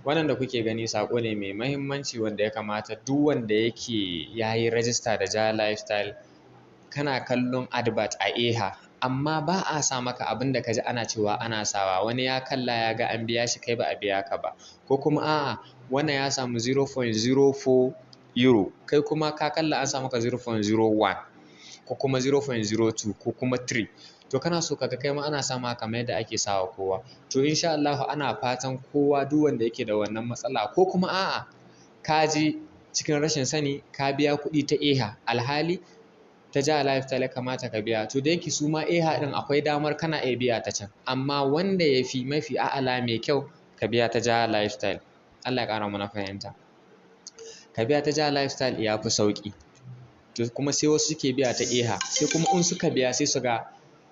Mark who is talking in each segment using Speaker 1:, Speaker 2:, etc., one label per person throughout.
Speaker 1: wannan da kuke gani sako ne mai mahimmanci wanda ya kamata duk wanda yake yayi register da ja lifestyle kana kallon advert a ehhha amma ba a sa maka abin da kaji ana cewa ana sawa, wani ya kalla ya ga an biya shi kai ba a biya ka ba, ko kuma a'a wannan ya samu 0.04 euro kai kuma ka kalla an sa maka 0.01 ko kuma 0.02 ko kuma 3, to kana so kaga kai ma ana sama kamar yadda ake sawa kowa. To insha Allah ana fatan kowa duk wanda yake da wannan matsala ko kuma a'a ka je cikin rashin sani ka biya kuɗi ta ehhha alhali ta ja lifestyle ya kamata ka biya, to da yake su ma ehhha din akwai damar kana iya biya ta can, amma wanda ya fi mafi a'ala mai kyau ka biya ta ja lifestyle. Allah ya ƙara mana fahimta. Ka biya ta ja lifestyle ya fi sauƙi, to kuma sai wasu suke biya ta ehhha, sai kuma in suka biya sai su ga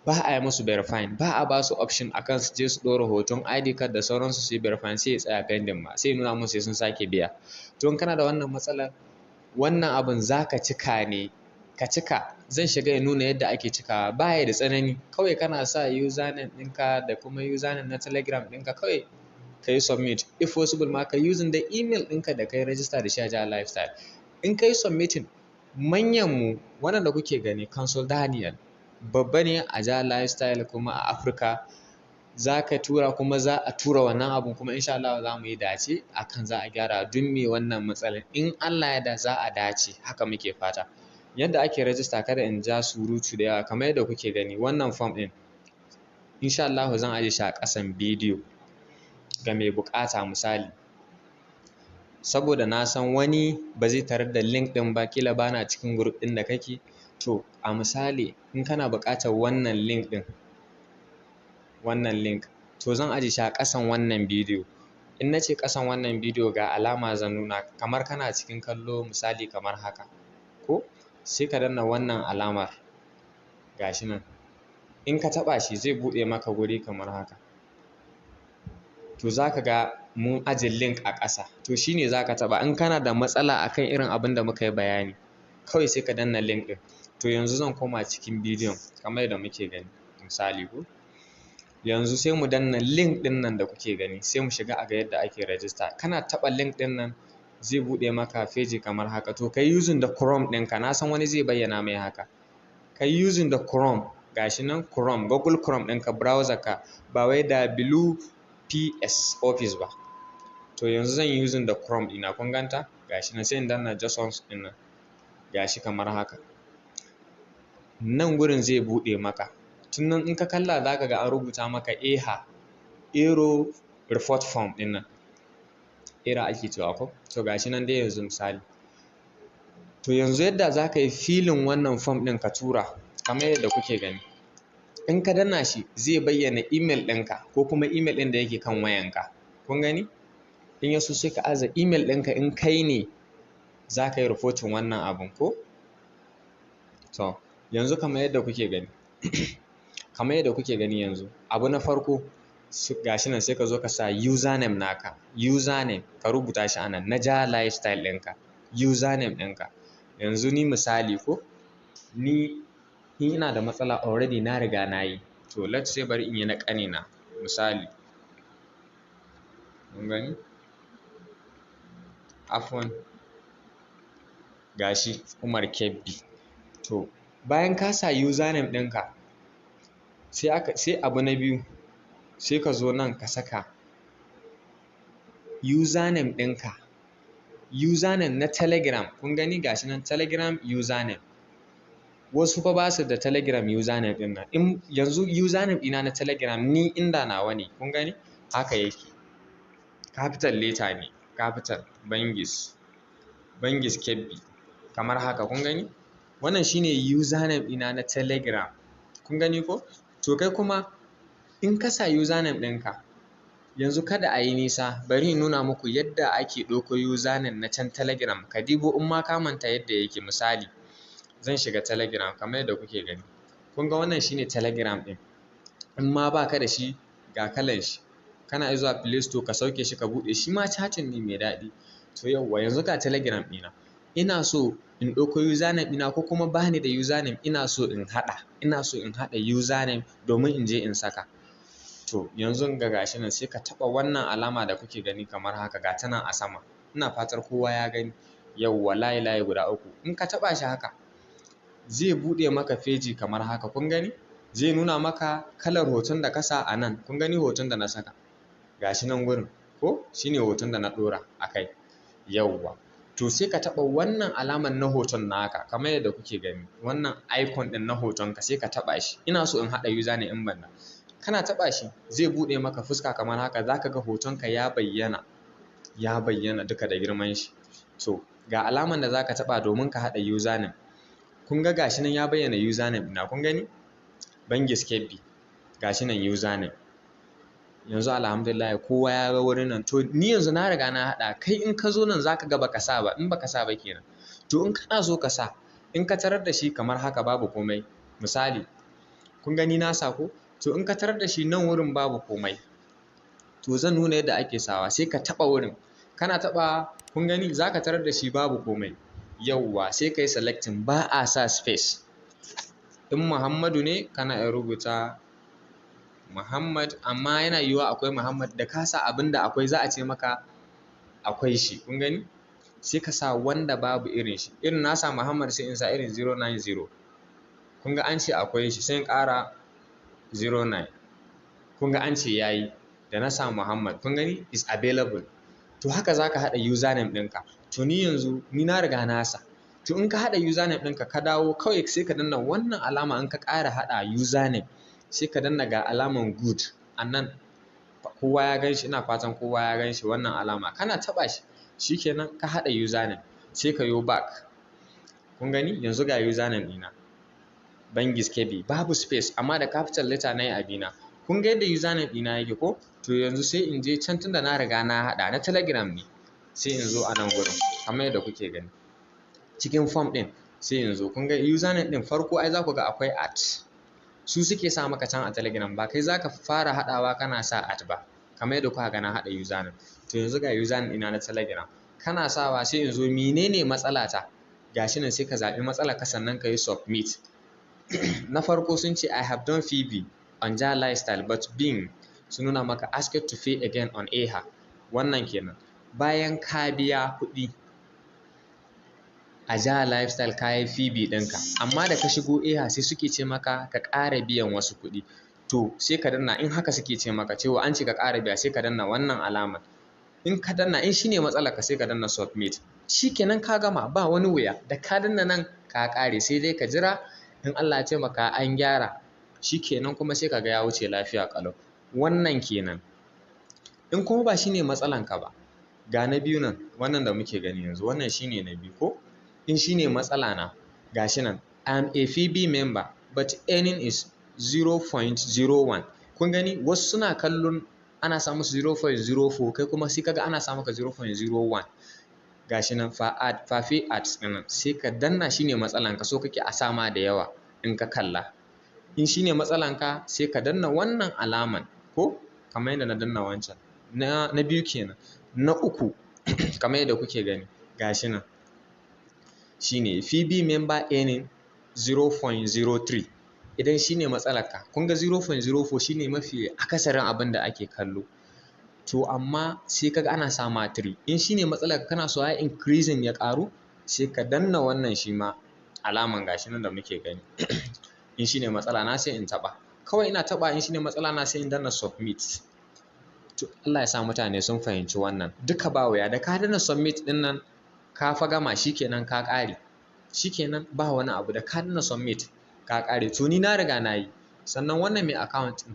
Speaker 1: ba a yi musu verifying, ba a ba su option akan su je su ɗora hoton ID card da sauransu su yi verifying sai ya tsaya pending ma, sai nuna musu sai sun sake biya. To in kana da wannan matsalar wannan abin zaka cika ne ka cika, zan shiga ya nuna yadda ake cikawa, baya da tsanani, kawai kana sa username ɗinka da kuma username na telegram ɗinka kawai ka yi submit, if possible ma ka using da email ɗinka da ka yi register da shi a ja lifestyle. In ka yi submitting, manyanmu waɗanda kuke gani Consul Daniel babba ne a ja lifestyle kuma a Afirka, za ka tura kuma za a tura wannan abun kuma insha Allah za mu yi dace akan za a gyara duk me wannan matsalar, in Allah ya da za a dace, haka muke fata. Yadda ake register kada in ja surutu da yawa, kamar yadda kuke gani wannan form ɗin insha Allah zan aje shi a ƙasan bidiyo ga mai buƙata misali, saboda na san wani ba zai tarar da link ɗin ba, kila bana cikin group ɗin da kake, to a misali in kana buƙatar wannan link ɗin, wannan link to zan aje shi a ƙasan wannan bidiyo. In na ce ƙasan wannan bidiyo ga alama zan nuna kamar kana cikin kallo misali kamar haka ko, sai ka danna wannan alamar gashi nan, in ka taɓa shi zai buɗe maka guri kamar haka, to za ka ga mun aje link a ƙasa, to shi ne za ka taɓa in kana da matsala akan irin abin da muka yi bayani, kawai sai ka danna link ɗin. To yanzu zan koma cikin bidiyon kamar yadda muke gani misali ko, yanzu sai mu danna link ɗin nan da kuke gani sai mu shiga a ga yadda ake register. Kana taɓa link ɗin nan zai buɗe maka feji kamar haka, to ka yi using da Chrome ɗinka, na san wani zai bayyana mai haka, ka yi using da Chrome gashi nan Chrome, Google Chrome ɗinka browser ka, ba wai da WPS Office ba. To yanzu zan yi using da Chrome ɗina, kun ganta gashi nan, sai in danna JSON ɗin nan gashi kamar haka, nan gurin zai buɗe maka, tun nan in ka kalla za ka ga an rubuta maka ehhha error report form ɗin nan, error ake cewa ko, to gashi nan dai yanzu misali. To yanzu yadda za ka yi filin wannan form ɗin ka tura kamar yadda kuke gani, in ka danna shi zai bayyana email ɗinka ko kuma email ɗin da yake kan wayanka, kun gani, in ya so sai ka aza email ɗinka in kai ne za ka yi reporting wannan abun ko. To yanzu kamar yadda kuke gani kamar yadda kuke gani yanzu abu na farko gashi nan sai ka zo ka sa username naka, username ka rubuta shi anan na ja lifestyle ɗinka, username ɗinka. Yanzu ni misali ko, ni ina da matsala already na riga na yi, to let's say bari in yi na ƙanina misali, kun gani, afwan gashi Umar Kebbi. To bayan ka sa username ɗinka sai abu na biyu sai ka zo nan ka saka username ɗinka, username na telegram, kun gani gashi nan telegram username. Wasu fa ba su da telegram username ɗin nan, in yanzu username ɗina na telegram ni inda nawa ne, kun gani haka yake, capital letter ne, capital Bangis Kebbi kamar haka, kun gani wannan shine username ɗina na telegram, kun gani ko. To kai kuma in ka sa username ɗinka, yanzu kada a yi nisa bari in nuna muku yadda ake ɗauko username na can telegram, ka dibo in ma ka manta yadda yake. Misali zan shiga telegram kamar yadda kuke gani, kun ga wannan shine telegram ɗin, in ma ba ka da shi ga kalan shi, kana iya zuwa play store ka sauke shi ka buɗe shi, ma chatting ne mai daɗi. To yauwa yanzu ga telegram ɗina, ina so in ɗauko username ɗina ko kuma ba ni da username ina so in haɗa username domin in je in saka. To To yanzu ga gashi nan sai ka taɓa wannan alama da kuke gani kamar haka ga ta nan a sama. Ina fatar kowa ya gani. Yawwa layi guda uku. In ka taɓa shi haka zai buɗe maka feji kamar haka, kun gani? Zai nuna maka kalar hoton da ka sa a nan. Kun gani hoton da na saka? Gashi nan gurin ko shine hoton da na ɗora a kai. Yawwa. To sai ka taɓa wannan alaman na hoton naka kamar yadda kuke gani. Wannan icon ɗin na hotonka sai ka taɓa shi. Ina so in haɗa user ne in banda. Kana taɓa shi zai buɗe maka fuska kamar haka. Za ka ga hotonka ya bayyana duka da girman shi. To ga alaman da za ka taɓa domin ka haɗa username. Kun ga gashi nan ya bayyana username ɗina, kun gani? Bangis Kebbi. Gashi nan username. Yanzu alhamdulillah kowa ya ga wurin nan. To ni yanzu na riga na haɗa. Kai in ka zo nan za ka ga baka sa ba. In baka sa ba kenan. To in kana so ka sa, in ka tarar da shi kamar haka babu komai. Misali, kun gani na sa ko? To in ka tarar da shi nan wurin babu komai. To zan nuna yadda ake sawa. Sai ka taɓa wurin. Kana taɓa, kun gani za ka tarar da shi babu komai. Yawwa sai ka yi selecting, ba a sa space. In Muhammadu ne kana iya rubuta Muhammad, amma yana yiwuwa akwai Muhammad da ka sa abin da akwai za a ce maka akwai shi. Kun gani? Sai ka sa wanda babu irin shi. Irin na sa Muhammad sai in sa irin 090. Kun ga an ce akwai shi sai in ƙara 09. Kun ga an ce yayi da na sa Muhammad. Kun gani? Is available. To haka za ka haɗa username ɗinka. To ni yanzu ni na riga na sa. To in ka haɗa username ɗinka ka dawo kawai sai ka danna wannan alama. In ka ƙara haɗa username sai ka danna ga alaman good a nan. Kowa ya gan shi. Ina fatan kowa ya gan shi wannan alama. Kana taɓa shi shikenan ka haɗa username sai ka yo back. Kun gani? Yanzu ga username ɗina. Bangis Kebbi. Babu space amma da capital letter na yi abina. Kun ga yadda username ɗina yake ko? To yanzu sai in je can tunda na riga na haɗa na Telegram ne. Sai in zo a nan gurin kamar yadda kuke gani. Cikin form ɗin sai in zo. Kun ga username ɗin farko ai za ku ga akwai @ su suke sa maka can a Telegram. Ba kai za ka fara haɗawa kana sa @ ba kamar yadda kuka ga na haɗa username. To yanzu ga username ɗina na Telegram. Kana sawa sai in zo menene matsalata. Gashi nan sai ka zaɓi matsalar ka sannan ka yi submit. Na farko sun ce I have done FB on Jaa lifestyle but Bing sun nuna maka ask to pay again on ehhha. Wannan kenan. Bayan ka biya kuɗi a Jaa lifestyle ka yi FB ɗinka, amma da ka shigo ehhha sai suke ce maka ka ƙara biyan wasu kuɗi. To sai ka danna, in haka suke ce maka cewa an ce ka ƙara biya, sai ka danna wannan alamar. In ka danna, in shine matsalar ka sai ka danna submit. Shikenan ka gama, ba wani wuya. Da ka danna nan ka ƙare, sai dai ka jira in Allah ya ce maka an gyara. Shikenan kuma sai ka ga ya wuce lafiya ƙalau. Wannan kenan. In kuma ba shine matsalanka ba, ga na biyu nan, wannan da muke gani yanzu, wannan shine na biyu ko? In shine matsala na, gashi nan, I am a FB member but earning is 0.01. Kun gani wasu suna kallon ana sa musu 0.04, kai kuma sai kaga ana sa maka 0.01. Gashi nan fafe ads ɗin sai ka danna shine matsalanka, so kake a sama da yawa in ka kalla. In shine matsalanka sai ka danna wannan alaman ko kamar yadda na danna wancan. Na biyu kenan. Na uku kamar yadda kuke gani gashi nan shine FB member earning 0.03. Idan shine matsalarka, kun ga 0.04 shine mafi akasarin abin da ake kallo. To amma sai kaga ana sama 3. In shine matsalarka kana so ya increasing ya ƙaru, sai ka danna wannan shi ma alaman gashi nan da muke gani. In shine matsala na sai in taɓa. Kawai ina taɓa in shine matsala na sai in danna submit. To Allah ya sa mutane sun fahimci wannan. Duka ba wuya, da ka danna submit ɗin nan ka fa gama, shikenan ka ƙare. Shikenan ba wani abu, da ka danna submit ka ƙare. To ni na riga na yi. Sannan wannan mai account ɗin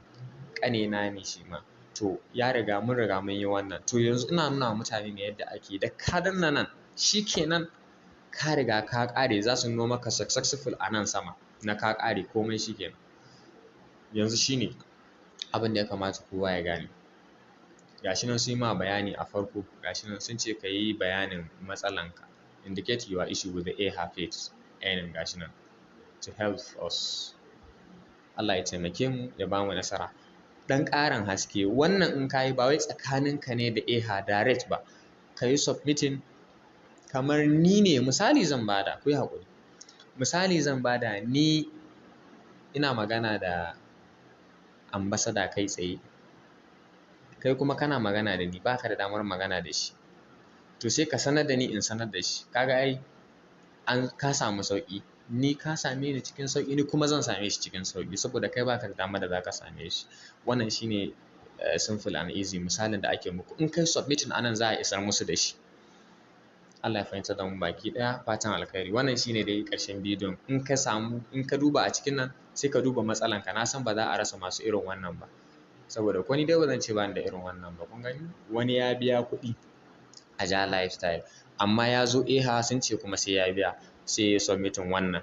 Speaker 1: ƙanena ne shi ma. To mun riga mun yi wannan. To yanzu ina nuna wa mutane ne yadda ake. Da ka danna nan shikenan ka riga ka ƙare. Za su nuno maka successful a nan sama na ka ƙare komai shikenan. Yanzu shine abin da ya kamata kowa ya gane. Gashi nan sun yi ma bayani a farko. Gashi nan sun ce ka yi bayanin matsalanka. Indicate your issue with the ehhha page. Gashi nan to help us. Allah ya taimake mu ya ba mu nasara. Dan ƙarin haske, wannan in ka yi ba wai tsakaninka ne da ehhha direct ba. Ka yi submitting kamar ni ne. Misali zan bada, ku yi haƙuri. Misali zan bada, ni ina magana da ambassador kai tsaye. kai kuma kana magana da ni baka da damar magana da shi, to sai ka sanar da ni in sanar da shi, kaga ai ka samu sauƙi, ni ka same ni cikin sauƙi, ni kuma zan same shi cikin sauƙi saboda kai baka da damar da zaka same shi. Wannan shine simple and easy misalin da ake muku. In kai submitting anan za a isar musu da shi. Allah ya fahimtar da mu baki ɗaya, fatan alkhairi. Wannan shine dai ƙarshen bidiyon. In ka duba a cikin nan sai ka duba matsalanka. Na san ba za a rasa masu irin wannan ba, saboda ko ni dai ba zan ce ba ni da irin wannan ba. Kun gani wani ya biya kuɗi a ja lifestyle amma ya zo ehhha sun ce kuma sai ya biya, sai ya submitting wannan.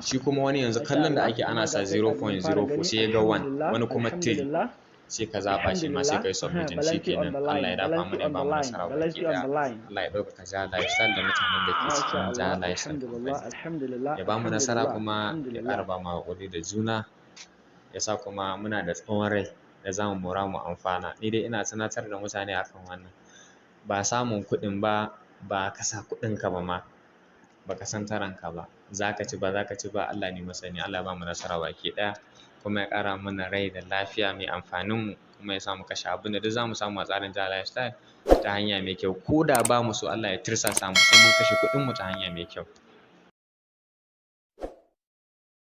Speaker 1: Shi kuma wani yanzu kallon da ake ana sa 0.04 sai ya ga 1 wani kuma 3, sai ka zaɓa shi ma sai ka yi submitting. Shi kenan. Allah ya dafa mu ne ba mu nasara baki ɗaya. Allah ya ɗaukaka ja lifestyle da mutanen da ke cikin ja lifestyle, ya ba mu nasara kuma ya ƙara ba mu haƙuri da juna, ya sa kuma muna da tsawon rai da za mu mora mu amfana. Ni dai ina tunatar da mutane akan wannan, ba samun kuɗin ba ka sa kuɗinka ba ma baka san taranka ba, za ka ci ba za ka ci ba, Allah ne masani. Allah ya ba mu nasara baki ɗaya kuma ya ƙara mana rai da lafiya mai amfanin mu, kuma ya samu kashe abin da duk za mu samu a tsarin ja lifestyle ta hanya mai kyau, ko da ba mu so Allah ya tirsasa mu sai mun kashe kuɗin mu ta hanya mai kyau.